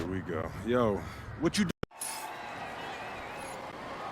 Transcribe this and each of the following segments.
we go. Yo, what you do?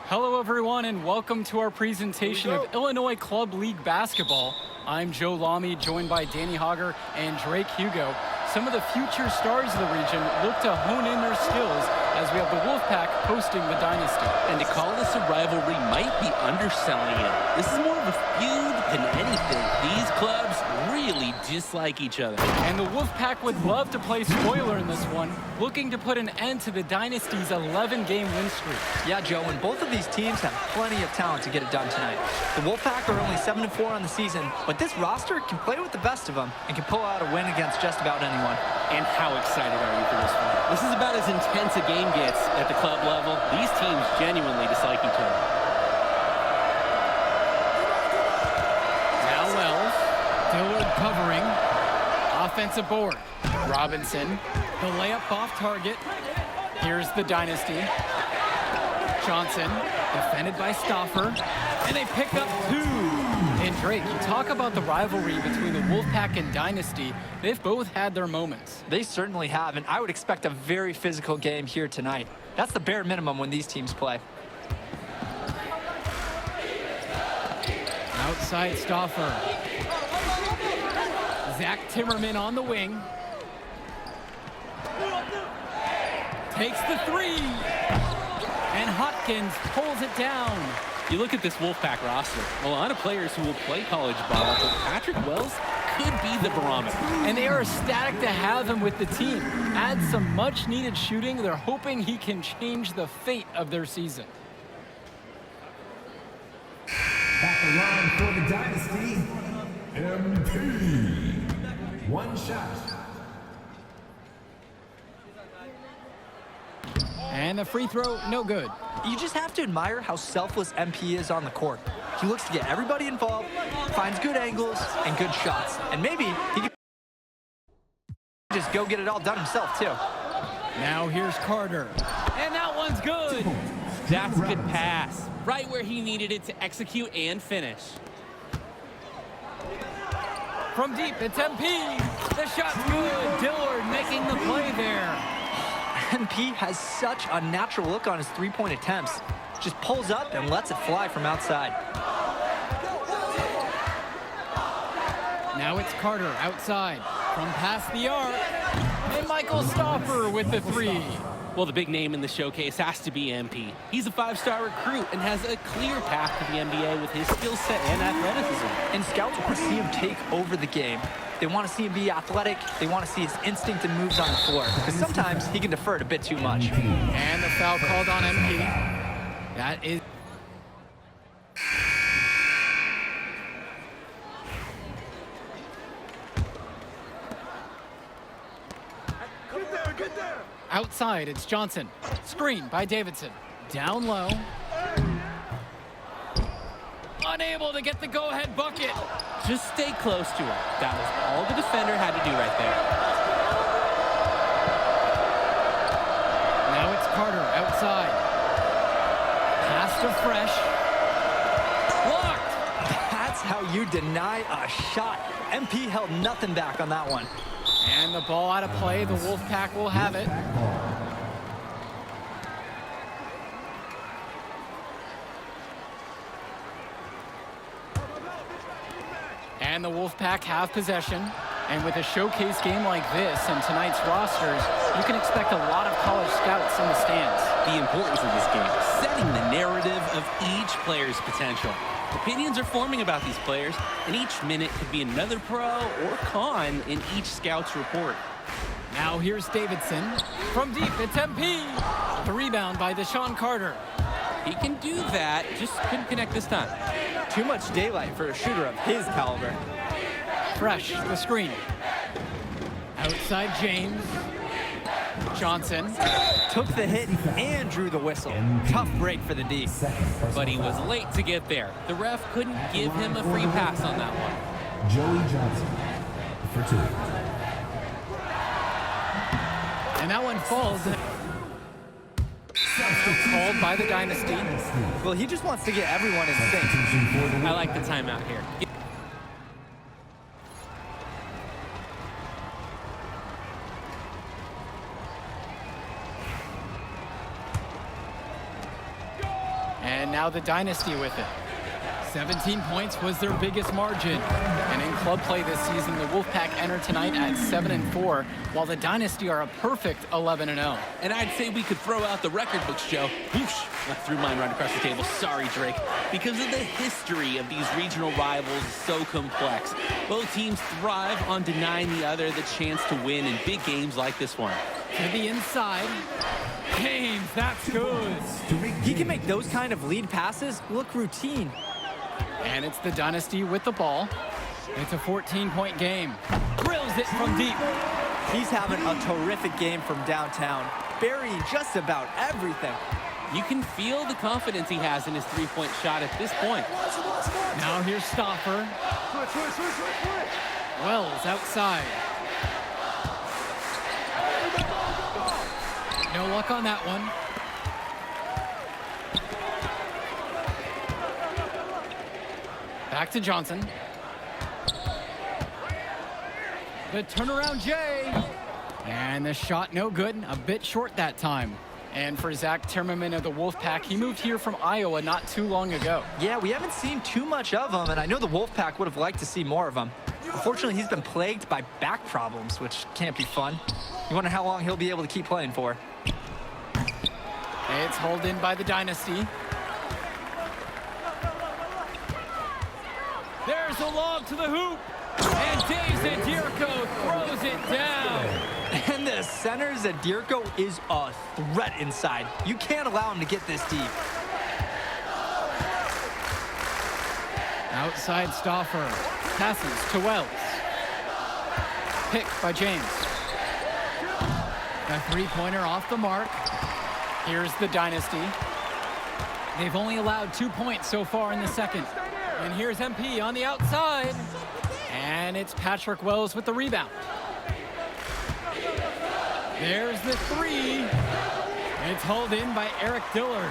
Hello, everyone, and welcome to our presentation of Illinois Club League Basketball. I'm Joe Lamy, joined by Danny Hogger and Drake Hugo. Some of the future stars of the region look to hone in their skills as we have the Wolfpack hosting the Dynasty. And to call this a rivalry might be underselling it. This is more of a feud than anything. These clubs really dislike each other. And the Wolfpack would love to play spoiler in this one, looking to put an end to the Dynasty's 11-game win streak. Yeah, Joe, and both of these teams have plenty of talent to get it done tonight. The Wolfpack are only 7-4 on the season, but this roster can play with the best of them and can pull out a win against just about anyone. And how excited are you for this one? This is about as intense a game gets at the club level. These teams genuinely dislike each other. Now Wells, Dillard covering, offensive board. Robinson, the layup off target. Here's the Dynasty. Johnson, defended by Stauffer, and they pick up two. And Drake, you talk about the rivalry between the Wolfpack and Dynasty. They've both had their moments. They certainly have, and I would expect a very physical game here tonight. That's the bare minimum when these teams play. Outside Stauffer. Zach Timmerman on the wing. Takes the three. And Hopkins pulls it down. You look at this Wolfpack roster, a lot of players who will play college ball, but Patrick Wells could be the barometer. And they are ecstatic to have him with the team. Add some much-needed shooting. They're hoping he can change the fate of their season. Back around for the Dynasty, MP. One shot. And the free throw, no good. You just have to admire how selfless MP is on the court. He looks to get everybody involved, finds good angles and good shots. And maybe he can just go get it all done himself, too. Now here's Carter. And that one's good. That's a good pass. Right where he needed it to execute and finish. From deep, it's MP. The shot's good. Dillard making the play there. MP has such a natural look on his three-point attempts. Just pulls up and lets it fly from outside. Now it's Carter outside from past the arc. And Michael Stauffer with the three. Well, the big name in the showcase has to be MP. He's a five-star recruit and has a clear path to the NBA with his skill set and athleticism. And scouts want to see him take over the game. They want to see him be athletic. They want to see his instinct and moves on the floor. Because sometimes he can defer it a bit too much. And the foul called on MP. That is... Get there. Outside, it's Johnson. Screen by Davidson. Down low. Unable to get the go-ahead bucket. Just stay close to him. That was all the defender had to do right there. Now it's Carter outside. Pass to Fresh. Blocked. That's how you deny a shot. MP held nothing back on that one. And the ball out of play. The Wolfpack will have it. And the Wolfpack have possession. And with a showcase game like this and tonight's rosters, you can expect a lot of college scouts in the stands. The importance of this game, setting the narrative of each player's potential. Opinions are forming about these players, and each minute could be another pro or con in each scout's report. Now here's Davidson. From deep, it's MP. The rebound by Deshaun Carter. He can do that, just couldn't connect this time. Too much daylight for a shooter of his caliber. Fresh, the screen. Outside James. Johnson. Took the hit and drew the whistle. Tough break for the D. But he was late to get there. The ref couldn't give him a free pass on that one. Joey Johnson for two. And that one falls. Called by the Dynasty. Well, he just wants to get everyone in sync. I like the timeout here. And now the Dynasty with it. 17 points was their biggest margin. And in club play this season, the Wolfpack enter tonight at 7-4, while the Dynasty are a perfect 11-0. And I'd say we could throw out the record books, Joe. Whoosh, I threw mine right across the table. Sorry, Drake. Because of the history of these regional rivals is so complex. Both teams thrive on denying the other the chance to win in big games like this one. To the inside. James, that's good. He can make those kind of lead passes look routine. And it's the Dynasty with the ball. It's a 14-point game. Drills it from deep. He's having a terrific game from downtown, burying just about everything. You can feel the confidence he has in his three-point shot at this point. Now here's Stoffer. Wells outside. No luck on that one. Back to Johnson. The turnaround Jay. And the shot no good. A bit short that time. And for Zach Timmerman of the Wolfpack, he moved here from Iowa not too long ago. Yeah, we haven't seen too much of him, and I know the Wolfpack would have liked to see more of him. Unfortunately, he's been plagued by back problems, which can't be fun. You wonder how long he'll be able to keep playing for. It's hauled in by the Dynasty. There's a lob to the hoop. And Dave Zadirko throws it down. And the center, Zadirko, is a threat inside. You can't allow him to get this deep. Outside Stoffer. Passes to Wells. Picked by James. A three-pointer off the mark. Here's the Dynasty. They've only allowed 2 points so far in the second. And here's MP on the outside. And it's Patrick Wells with the rebound. There's the three. It's hauled in by Eric Dillard.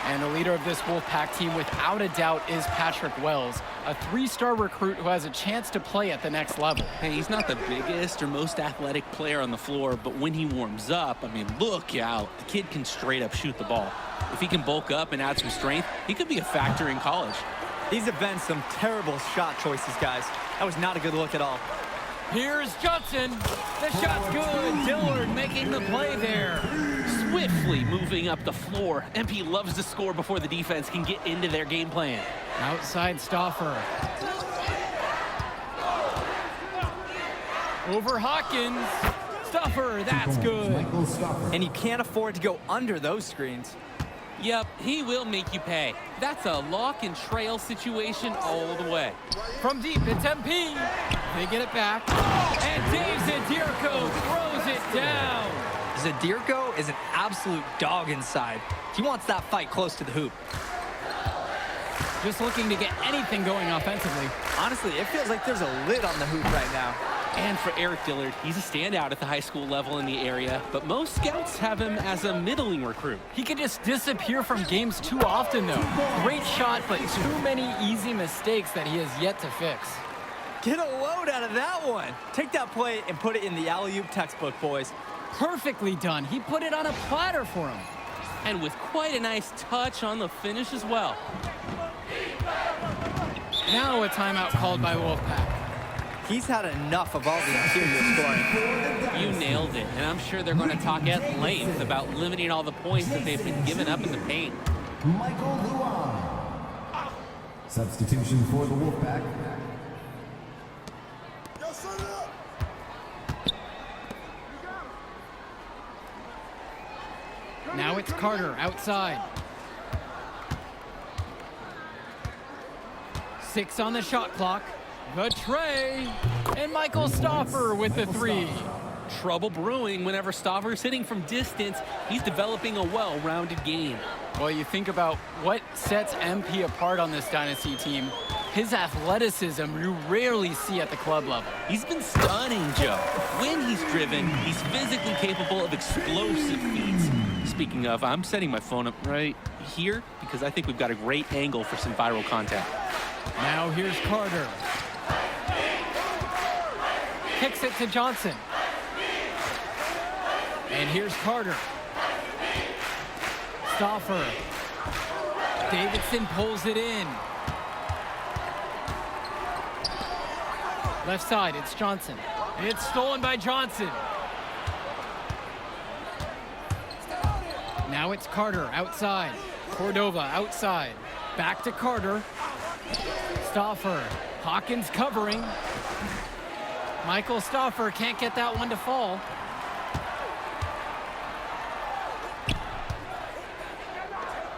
And the leader of this Wolfpack team, without a doubt, is Patrick Wells, a three-star recruit who has a chance to play at the next level. Hey, he's not the biggest or most athletic player on the floor, but when he warms up, I mean, look out. The kid can straight up shoot the ball. If he can bulk up and add some strength, he could be a factor in college. These have been some terrible shot choices, guys. That was not a good look at all. Here's Johnson. The shot's good. Dillard making the play there. Swiftly moving up the floor. MP loves to score before the defense can get into their game plan. Outside Stoffer. Over Hawkins. Stoffer, that's good. Michael Stoffer. And you can't afford to go under those screens. Yep, he will make you pay. That's a lock and trail situation all the way. From deep, it's MP. They get it back. And Dave Zadirko throws it down. Zadirko is an absolute dog inside. He wants that fight close to the hoop. Just looking to get anything going offensively. Honestly, it feels like there's a lid on the hoop right now. And for Eric Dillard, he's a standout at the high school level in the area, but most scouts have him as a middling recruit. He can just disappear from games too often, though. Great shot, but too many easy mistakes that he has yet to fix. Get a load out of that one. Take that play and put it in the alley-oop textbook, boys. Perfectly done. He put it on a platter for him. And with quite a nice touch on the finish as well. Now a timeout called by Wolfpack. He's had enough of all the interior scoring. You nailed it, and I'm sure they're going to talk at length about limiting all the points that they've been giving up in the paint. Michael Luan. Substitution for the Wolfpack. Now it's Carter outside. 6 on the shot clock. The tray. And Michael Stoffer with the three. Trouble brewing whenever Stoffer's hitting from distance. He's developing a well-rounded game. Well, you think about what sets MP apart on this Dynasty team. His athleticism you rarely see at the club level. He's been stunning, Joe. When he's driven, he's physically capable of explosive feats. Speaking of, I'm setting my phone up right here because I think we've got a great angle for some viral content. Now here's Carter. Kicks it to Johnson. And here's Carter. Stoffer. Davidson pulls it in. Left side, it's Johnson. It's stolen by Johnson. Now it's Carter outside. Cordova outside. Back to Carter. Stauffer. Hawkins covering. Michael Stauffer can't get that one to fall.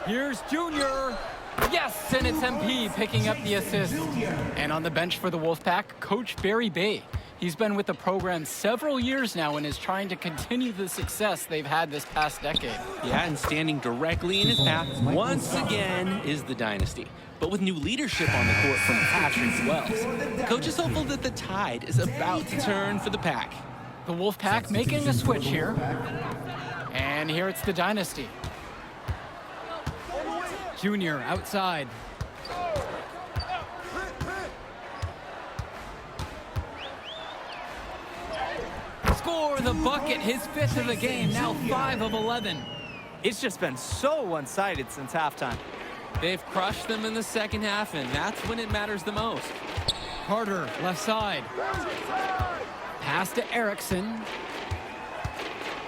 Here's Junior. Yes, and it's MP picking up the assist. And on the bench for the Wolfpack, Coach Barry Bay. He's been with the program several years now and is trying to continue the success they've had this past decade. Yeah, and standing directly in his path once again is the Dynasty. But with new leadership on the court from Patrick Wells, Coach is hopeful that the tide is about to turn for the Pack. The Wolfpack making a switch here. And here it's the Dynasty. Junior outside. Score the bucket, his 5th of the game, now 5 of 11. It's just been so one-sided since halftime. They've crushed them in the second half, and that's when it matters the most. Carter, left side. Pass to Erickson.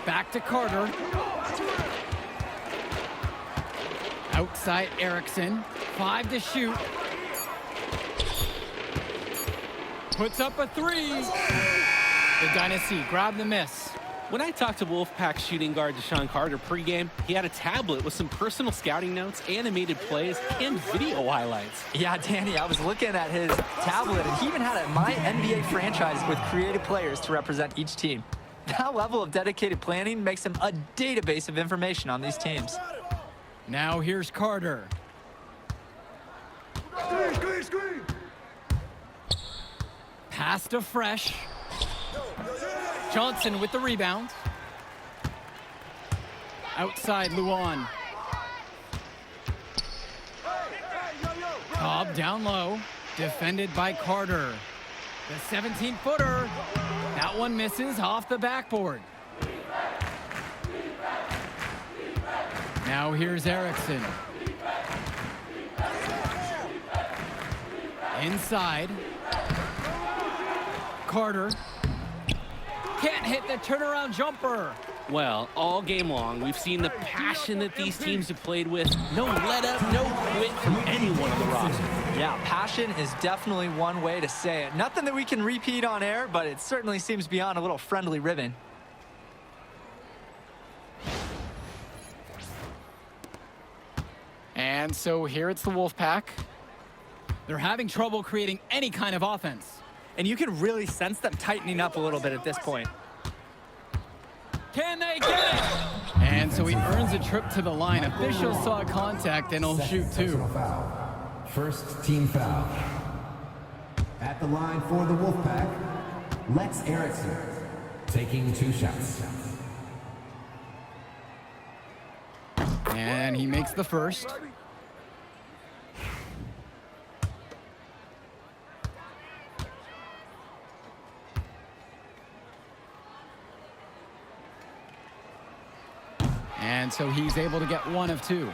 Back to Carter. Outside Erickson. 5 to shoot. Puts up a 3. The Dynasty grab the miss. When I talked to Wolfpack shooting guard Deshaun Carter pregame, he had a tablet with some personal scouting notes, animated plays, and video highlights. Yeah, Danny, I was looking at his tablet, and he even had a My NBA franchise with creative players to represent each team. That level of dedicated planning makes him a database of information on these teams. Now here's Carter. Screen. Pass to Fresh. Johnson with the rebound. Outside Luan. Cobb down low. Defended by Carter. The 17-footer. That one misses off the backboard. Now here's Erickson. Inside. Carter. Can't hit the turnaround jumper. Well, all game long, we've seen the passion that these teams have played with. No let up, no quit from anyone on the roster. Yeah, passion is definitely one way to say it. Nothing that we can repeat on air, but it certainly seems beyond a little friendly ribbon. And so here it's the Wolfpack. They're having trouble creating any kind of offense. And you can really sense them tightening up a little bit at this point. Can they get it? And so he earns a trip to the line. Officials saw contact and he'll shoot 2. Foul. First team foul. At the line for the Wolfpack, Lex Erickson, taking 2 shots. And he makes the first. And so he's able to get 1 of 2.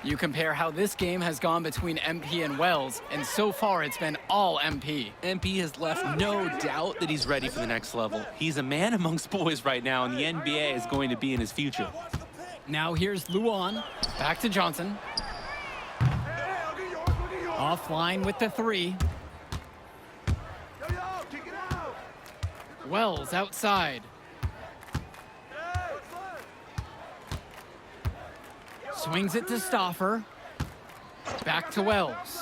You compare how this game has gone between MP and Wells, and so far it's been all MP. MP has left no doubt that he's ready for the next level. He's a man amongst boys right now, and the NBA is going to be in his future. Now here's Luan. Back to Johnson. Offline with the 3. Wells outside. Swings it to Stauffer. Back to Wells.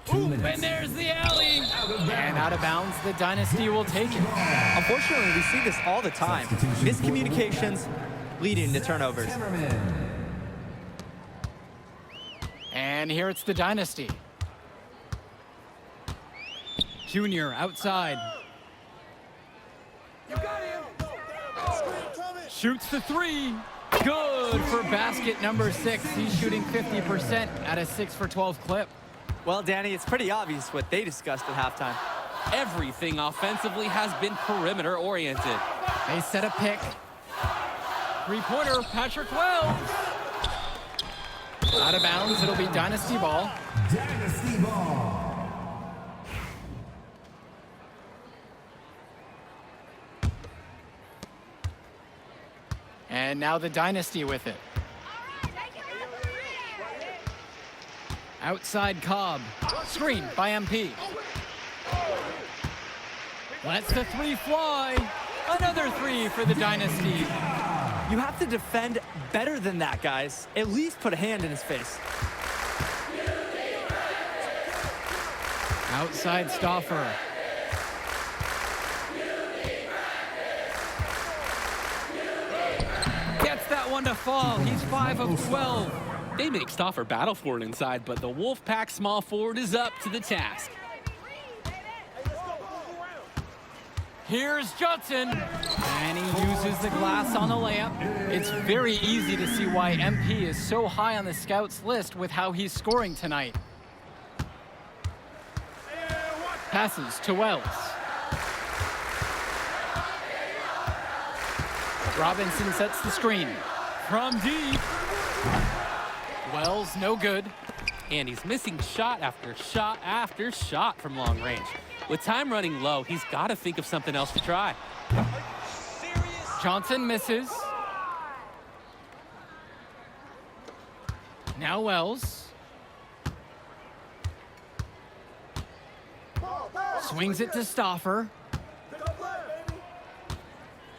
2 minutes. And there's the alley. And out of bounds, the Dynasty will take it. Unfortunately, we see this all the time. Miscommunications leading to turnovers. Zimmerman. And here it's the Dynasty. Junior outside. Shoots the 3. Good for basket number 6. He's shooting 50% at a 6 for 12 clip. Well, Danny, it's pretty obvious what they discussed at halftime. Everything offensively has been perimeter oriented. They set a pick. Three-pointer, Patrick Wells. Out of bounds, it'll be Dynasty ball. Dynasty ball. And now the Dynasty with it. Outside Cobb. Screen by MP. Lets the three fly. Another three for the Dynasty. You have to defend better than that, guys. At least put a hand in his face. Outside Stauffer. Gets that one to fall. He's 5 of 12. They make Stauffer battle for it inside, but the Wolfpack small forward is up to the task. Here's Johnson. And he uses the glass on the layup. It's very easy to see why MP is so high on the scouts list with how he's scoring tonight. Passes to Wells. Robinson sets the screen. From deep. Wells, no good. And he's missing shot after shot after shot from long range. With time running low, he's got to think of something else to try. Johnson misses. Now Wells. Swings it to Stauffer.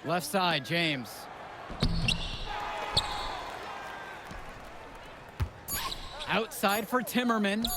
Left side, James. Outside for Timmerman.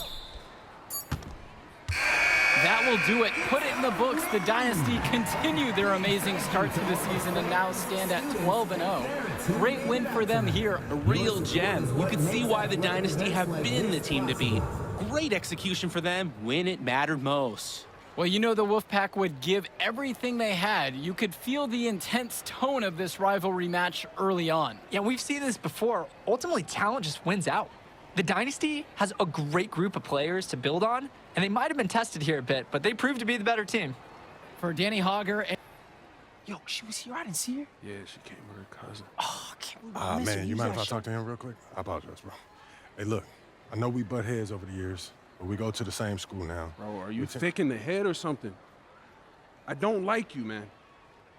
That will do it. Put it in the books. The Dynasty continue their amazing start to the season and now stand at 12-0. Great win for them here. A real gem. You can see why the Dynasty have been the team to beat. Great execution for them when it mattered most. Well, you know the Wolfpack would give everything they had. You could feel the intense tone of this rivalry match early on. Yeah, we've seen this before. Ultimately, talent just wins out. The Dynasty has a great group of players to build on, and they might have been tested here a bit, but they proved to be the better team. For Danny Hogger. Yo, she was here. I didn't see her. Yeah, she came with her cousin. Oh, I can't believe I missed her. Man, you mind if I talk to him real quick? I apologize, bro. Hey, look, I know we butt heads over the years, but we go to the same school now. Bro, are you thick in the head or something? I don't like you, man.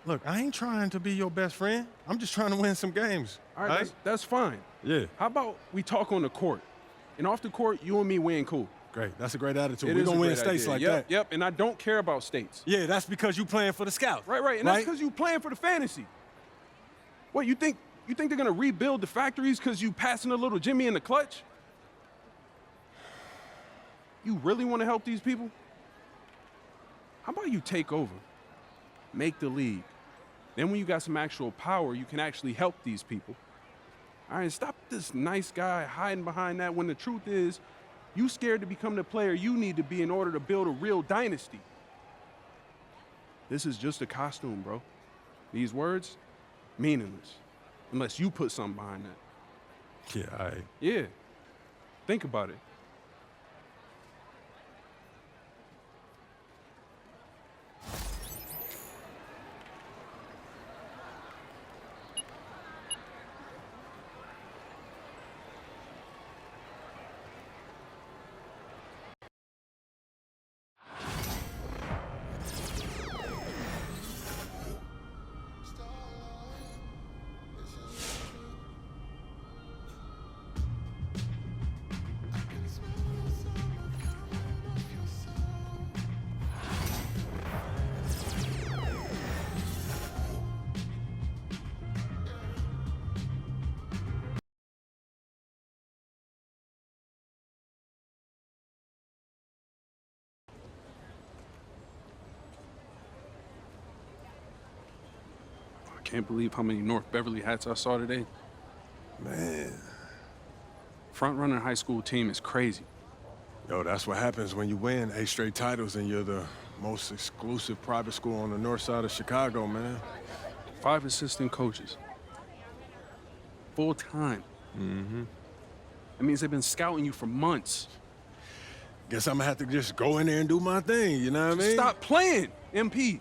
Look, I ain't trying to be your best friend. I'm just trying to win some games. All right, that's fine. Yeah. How about we talk on the court? And off the court, you and me win cool. Great. That's a great attitude. It We're is a going to win great states idea. like Yep, that. Yep, and I don't care about states. Yeah, that's because you playing for the Scouts. Right, and that's because you playing for the fantasy. What, you think they're going to rebuild the factories because you passing a little Jimmy in the clutch? You really want to help these people? How about you take over, make the league. Then when you got some actual power, you can actually help these people. All right, stop this nice guy hiding behind that when the truth is, you scared to become the player you need to be in order to build a real dynasty. This is just a costume, bro. These words, meaningless, unless you put something behind that. Yeah, all right. Yeah, think about it. I can't believe how many North Beverly hats I saw today. Man. Front runner high school team is crazy. Yo, that's what happens when you win 8 straight titles and you're the most exclusive private school on the north side of Chicago, man. 5 assistant coaches. Full time. Mm-hmm. That means they've been scouting you for months. Guess I'm gonna have to just go in there and do my thing, you know what I mean? Stop playing, MP.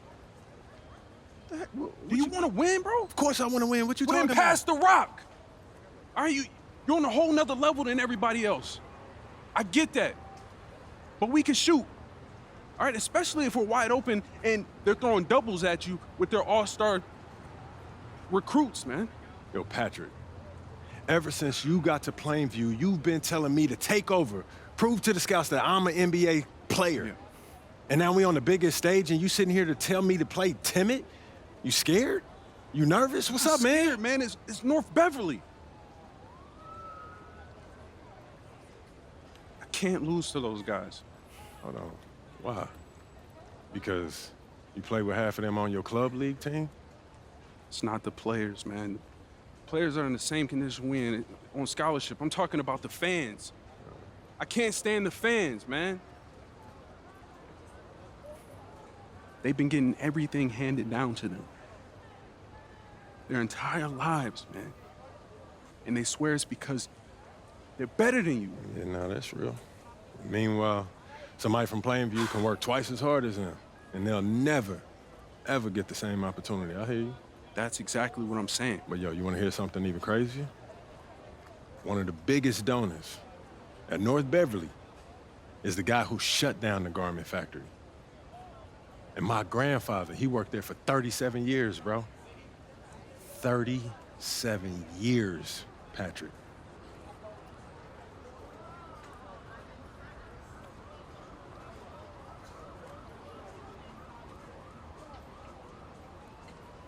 Do you want to win, bro? Of course I want to win. What you Well, talking then about? pass the rock. All right, you're on a whole nother level than everybody else. I get that. But we can shoot. All right, especially if we're wide open and they're throwing doubles at you with their all-star recruits, man. Yo, Patrick, ever since you got to Plainview, you've been telling me to take over, prove to the scouts that I'm an NBA player. Yeah. And now we on the biggest stage and you sitting here to tell me to play timid? You scared? You nervous? What's up, man? Scared, man. It's North Beverly. I can't lose to those guys. Hold on. Why? Because you play with half of them on your club league team? It's not the players, man. The players are in the same condition we in on scholarship. I'm talking about the fans. I can't stand the fans, man. They've been getting everything handed down to them their entire lives, man. And they swear it's because they're better than you. Yeah, no, that's real. Meanwhile, somebody from Plainview can work twice as hard as them, and they'll never, ever get the same opportunity. I hear you. That's exactly what I'm saying. But yo, you want to hear something even crazier? One of the biggest donors at North Beverly is the guy who shut down the garment factory. And my grandfather, he worked there for 37 years, bro. 37 years, Patrick.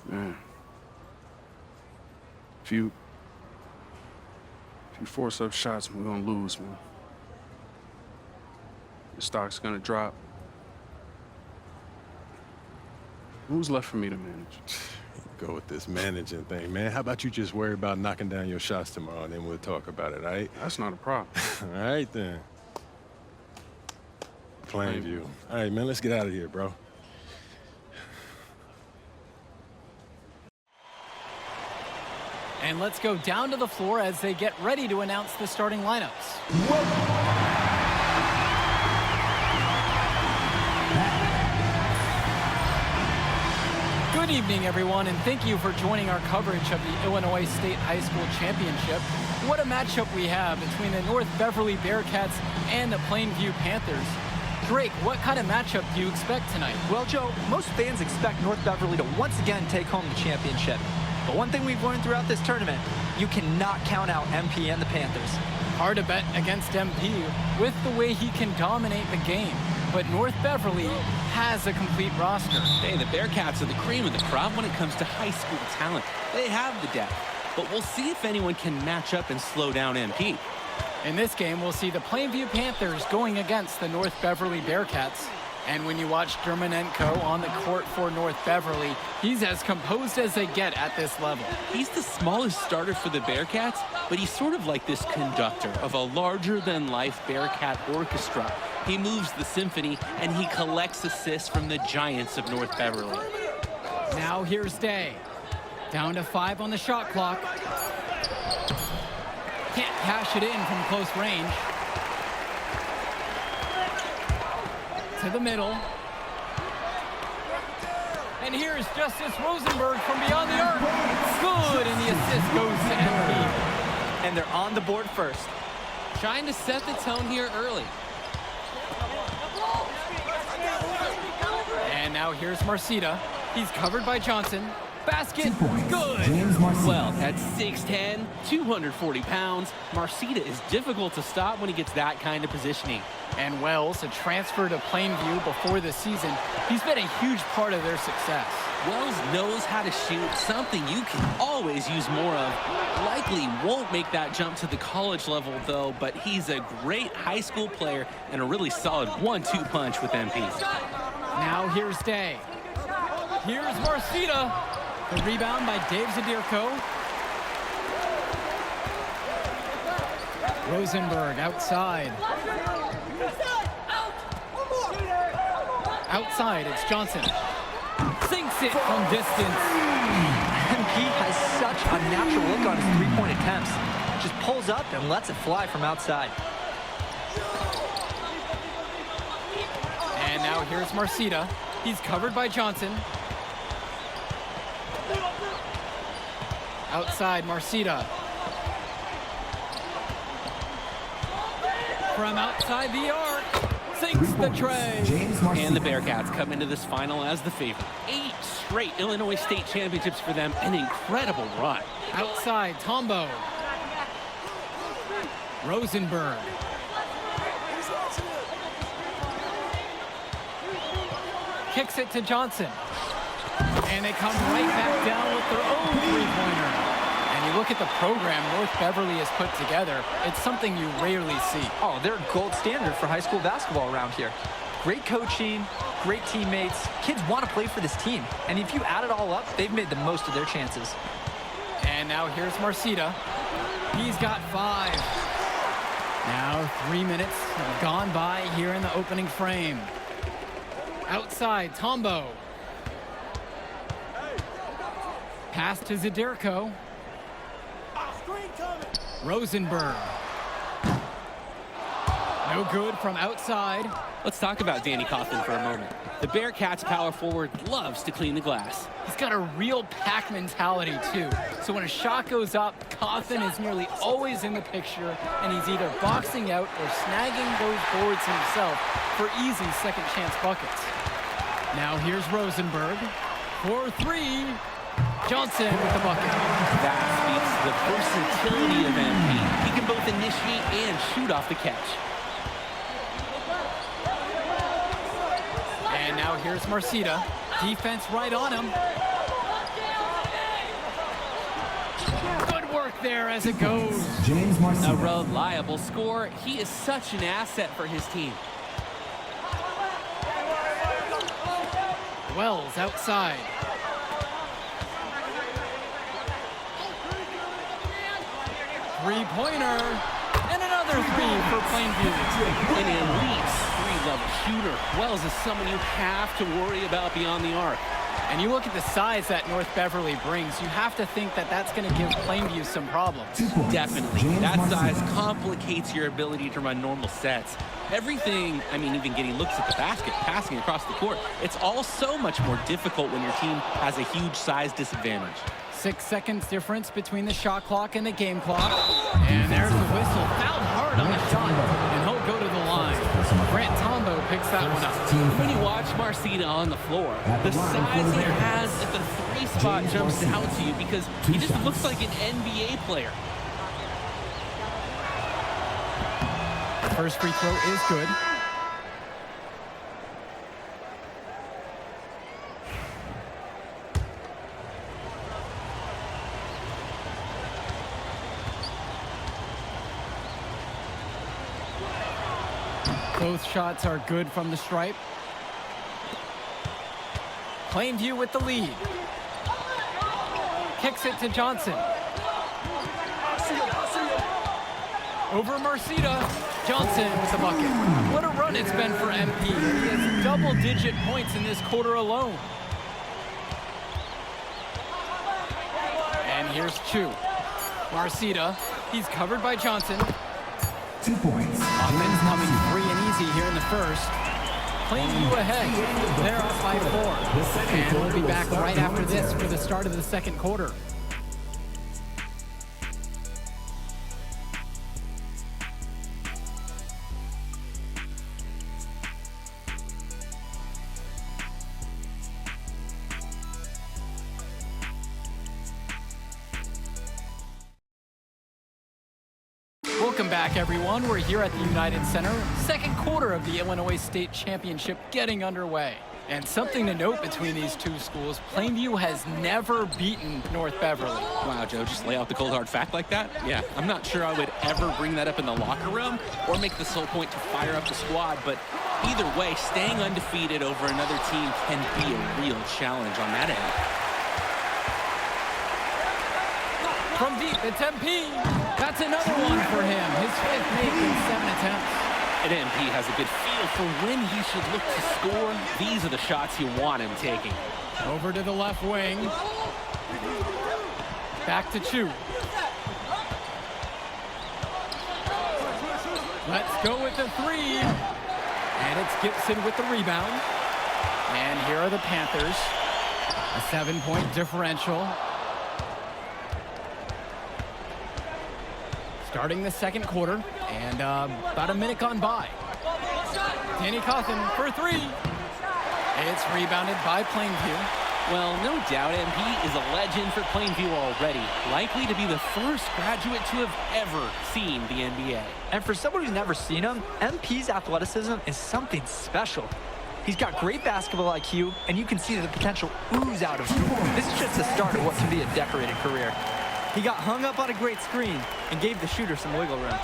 Man. If you force up shots, we're gonna lose, man. The stock's gonna drop. Who's left for me to manage? Go with this managing thing, man. How about you just worry about knocking down your shots tomorrow, and then we'll talk about it, all right? That's not a problem. All right, then. Plainview. All right, man, let's get out of here, bro. And let's go down to the floor as they get ready to announce the starting lineups. Good evening, everyone, and thank you for joining our coverage of the Illinois State High School Championship. What a matchup we have between the North Beverly Bearcats and the Plainview Panthers. Drake, what kind of matchup do you expect tonight? Well, Joe, most fans expect North Beverly to once again take home the championship. But one thing we've learned throughout this tournament, you cannot count out MP and the Panthers. Hard to bet against MP with the way he can dominate the game. But North Beverly has a complete roster. Hey, the Bearcats are the cream of the crop when it comes to high school talent. They have the depth, but we'll see if anyone can match up and slow down MP. In this game, we'll see the Plainview Panthers going against the North Beverly Bearcats. And when you watch Dermanenko on the court for North Beverly, he's as composed as they get at this level. He's the smallest starter for the Bearcats, but he's sort of like this conductor of a larger-than-life Bearcat orchestra. He moves the symphony, and he collects assists from the giants of North Beverly. Now here's Day. Down to 5 on the shot clock. Can't cash it in from close range. To the middle. And here's Justice Rosenberg from beyond the arc. Good, and the assist goes to MP. And they're on the board first. Trying to set the tone here early. And now here's Marcita. He's covered by Johnson. Basket, good. James Marcita. Well, at 6'10", 240 pounds, Marcita is difficult to stop when he gets that kind of positioning. And Wells, a transfer to Plainview before the season, he's been a huge part of their success. Wells knows how to shoot, something you can always use more of. Likely won't make that jump to the college level, though, but he's a great high school player and a really solid 1-2 punch with MP. Now here's Day. Here's Marcita. The rebound by Dave Zadirko. Rosenberg outside. Outside, it's Johnson. Sinks it from distance. MP has such a natural look on his three-point attempts. Just pulls up and lets it fly from outside. And now here's Marcita. He's covered by Johnson. Outside, Marcita. From outside the arc, sinks the tray. James And the Marcita. Bearcats come into this final as the favorite. 8 straight Illinois State championships for them. An incredible run. Outside, Tombo. Rosenberg. Kicks it to Johnson. And they come right back down with their own three-pointer. And you look at the program North Beverly has put together, it's something you rarely see. Oh, they're a gold standard for high school basketball around here. Great coaching, great teammates. Kids want to play for this team. And if you add it all up, they've made the most of their chances. And now here's Marcita. He's got 5. Now 3 minutes have gone by here in the opening frame. Outside, Tombo. Pass to Zadirko. Rosenberg. No good from outside. Let's talk about Danny Coughlin for a moment. The Bearcats power forward loves to clean the glass. He's got a real pack mentality, too. So when a shot goes up, Coughlin is nearly always in the picture, and he's either boxing out or snagging those boards himself for easy second chance buckets. Now here's Rosenberg. 4-3. Johnson with the bucket. That speaks to the versatility of MP. He can both initiate and shoot off the catch. And now here's Marcita. Defense right on him. Good work there as it goes. James A Marcita. reliable scorer. He is such an asset for his team. Wells outside. Three-pointer. And another 3 for Plainview. An elite 3-level shooter. Wells is someone you have to worry about beyond the arc. And you look at the size that North Beverly brings, you have to think that that's going to give Plainview some problems. 2 points. Definitely. James That Marcita. size complicates your ability to run normal sets. Everything, I mean, even getting looks at the basket, passing across the court, it's all so much more difficult when your team has a huge size disadvantage. 6 seconds difference between the shot clock and the game clock. And there's the whistle. Fouled hard on the shot. And he'll go to the line. Grant Tombo picks that one up. When you watch Marcita on the floor, the size he has at the 3 spot jumps out to you because he just looks like an NBA player. First free throw is good. Both shots are good from the stripe. Plainview with the lead. Kicks it to Johnson. Over Marcita. Johnson with the bucket. What a run it's been for MP. He has double-digit points in this quarter alone. And here's Chu. Marcita. He's covered by Johnson. 2 points. Offense coming free and easy here in the first. Plainview ahead. They're up by 4. And we'll be back right after this for the start of the second quarter. Welcome back, everyone. We're here at the United Center. Second quarter of the Illinois State Championship getting underway. And something to note between these two schools, Plainview has never beaten North Beverly. Wow, Joe, just lay out the cold hard fact like that? Yeah, I'm not sure I would ever bring that up in the locker room or make the sole point to fire up the squad, but either way, staying undefeated over another team can be a real challenge on that end. From deep, it's MP. That's another one for him. His 5th make in 7 attempts. And MP has a good feel for when he should look to score. These are the shots you want him taking. Over to the left wing. Back to Chu. Let's go with the 3. And it's Gibson with the rebound. And here are the Panthers. A 7-point differential. Starting the second quarter, and about a minute gone by. Danny Cawthon for three. It's rebounded by Plainview. Well, no doubt MP is a legend for Plainview already. Likely to be the first graduate to have ever seen the NBA. And for someone who's never seen him, MP's athleticism is something special. He's got great basketball IQ, and you can see the potential ooze out of him. This is just the start of what can be a decorated career. He got hung up on a great screen and gave the shooter some wiggle room.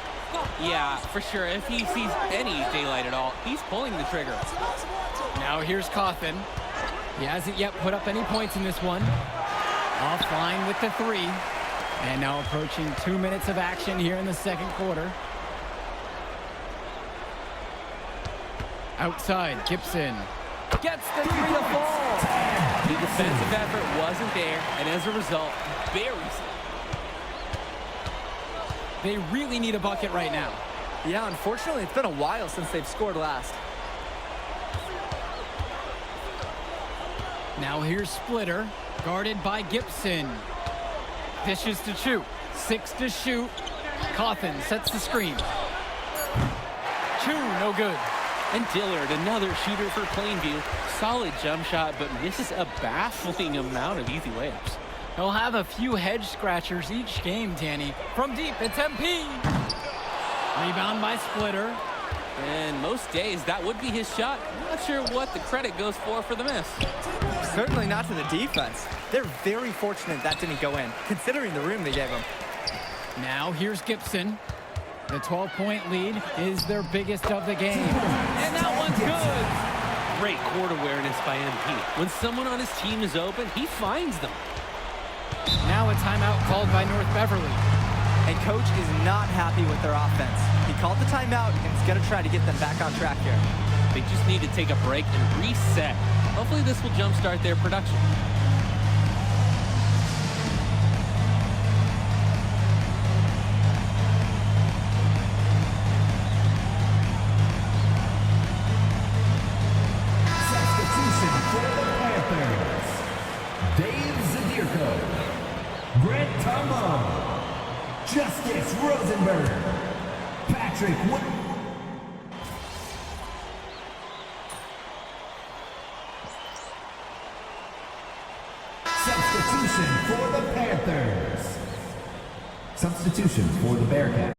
Yeah, for sure. If he sees any daylight at all, he's pulling the trigger. Now here's Cawthon. He hasn't yet put up any points in this one. Offline with the three. And now approaching 2 minutes of action here in the second quarter. Outside, Gibson gets the three to fall. The defensive effort wasn't there, and as a result, buries it. They really need a bucket right now. Yeah, unfortunately, it's been a while since they've scored last. Now here's Splitter, guarded by Gibson. Dishes to shoot, 6 to shoot. Cawthon sets the screen. 2, no good. And Dillard, another shooter for Plainview. Solid jump shot, but misses a baffling amount of easy layups. He'll have a few head scratchers each game, Danny. From deep, it's MP. Rebound by Splitter. And most days, that would be his shot. Not sure what the credit goes for the miss. Certainly not to the defense. They're very fortunate that didn't go in, considering the room they gave him. Now here's Gibson. The 12-point lead is their biggest of the game. And that one's good. Great court awareness by MP. When someone on his team is open, he finds them. Now a timeout called by North Beverly. And coach is not happy with their offense. He called the timeout and is going to try to get them back on track here. They just need to take a break and reset. Hopefully this will jumpstart their production. Substitution for the Panthers. Dave Zadirko. Brent Tomo. Justice Rosenberg. Patrick Wood. Substitution for the Panthers. Substitution for the Bearcats.